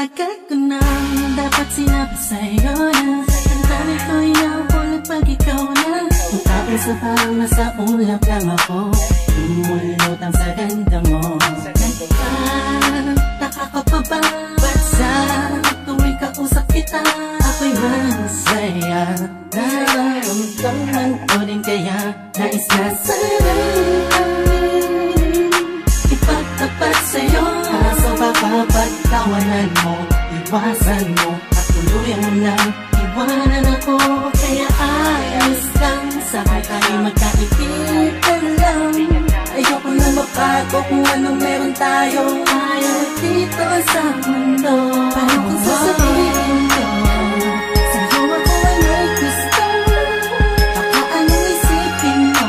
Matagal ko nang dapat sinabi sa'yo na ang dami ko'y nahulat pag ikaw na. Kung kaisa parang nasa ulap lang ako, lumulutang sa ganda mo. Nagtataka ka pa ba? Ba't sa tuwing kausap kita ako'y masaya? Nararamdaman ko din kaya nais na sana ipagtapat sa'yo. Kaso baka pagtawanan mo, iwasan mo at tuluyan mo lang iwanan ako. Kaya ayos lang, saka tayo magkaibigan lang. Ayoko na mabago kung anong meron tayo. Ayaw dito sa mundo. Paano kung sasabihin ko sa'yo ako ay may gusto? Baka anong isipin mo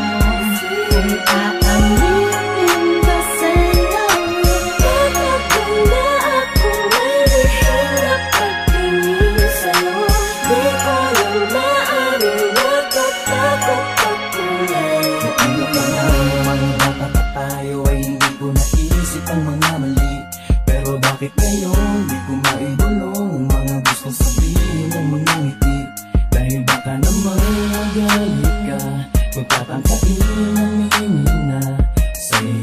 kung aaminin ko sa'yo? Bakit na ako may lihim na pagtingin sa'yo? Di ko lang maamin, natatakot ako eh. Ano ka nga mga bata pa tayo ay hindi ko naisip ang mga mali. Pero bakit ngayon di ko maibulong ang mga gustong sabihin ng mga ngiti? Dahil baka naman magalit ka kung tatangkain ang hihina. Sa'yo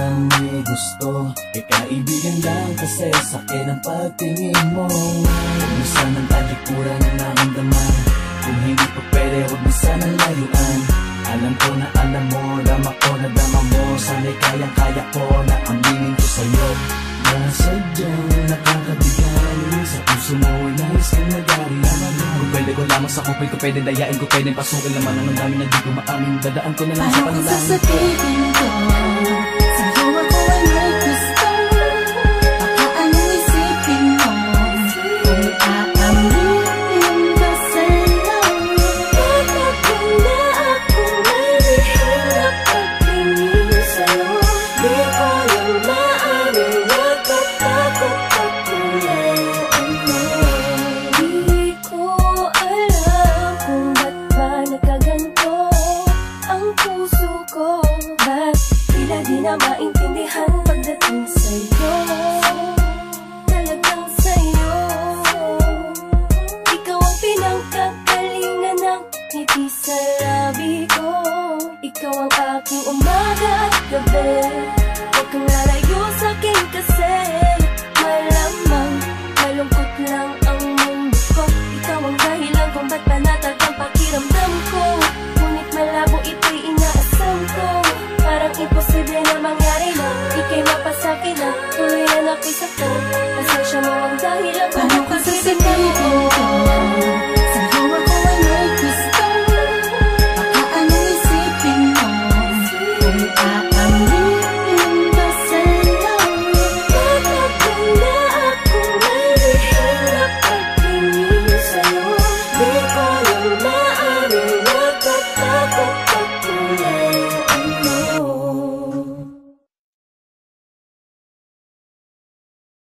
lang may gusto, e kaibigan lang kasi sakit ang pagtingin mo. Huwag mo sanang talikuran ang naramdaman. Kung hindi pa pwede, huwag mo sanang layuan. Alam ko na alam mo, dama ko na dama mo. Sana'y kayang-kaya ko na aminin ko sa'yo na sadyang nakakabigan. Sa puso mo ay nais kang nag-ariyaman. Kung pwede ko lamang sa kupay ko, pwede dayain ko, pwede pasukin naman ang dami na di ko maamin. Dadaan ko na lang sa Paano kung panalangin. sasabihin ko sa'yo ako ay may gusto? Baka anong isipin mo kung aaminin ko sa'yo? Bakit na ako may lihim na pagtingin sa'yo? Di ko lang maamin, natatakot ako eh. Di ko alam kung ba't ba nagkaganto ang puso ko. Ba't tila di na maintindihan pagdating sa'yo? Talagang sa'yo, ikaw ang pinangkagalingan ng ngiti sa labi ko. Ikaw ang aking umaga at gabi. Huwag kang lalayo sa'kin kasi malamang malungkot lang ang mundo ko. Ikaw ang dahilan kung ba't panatag ang pakiramdam ko. Ngunit malabo ito'y inaasam ko. Parang imposible na mangyari na ika'y mapasakin na tuloy na nakisaktan. Pasensya mo ang dahilan.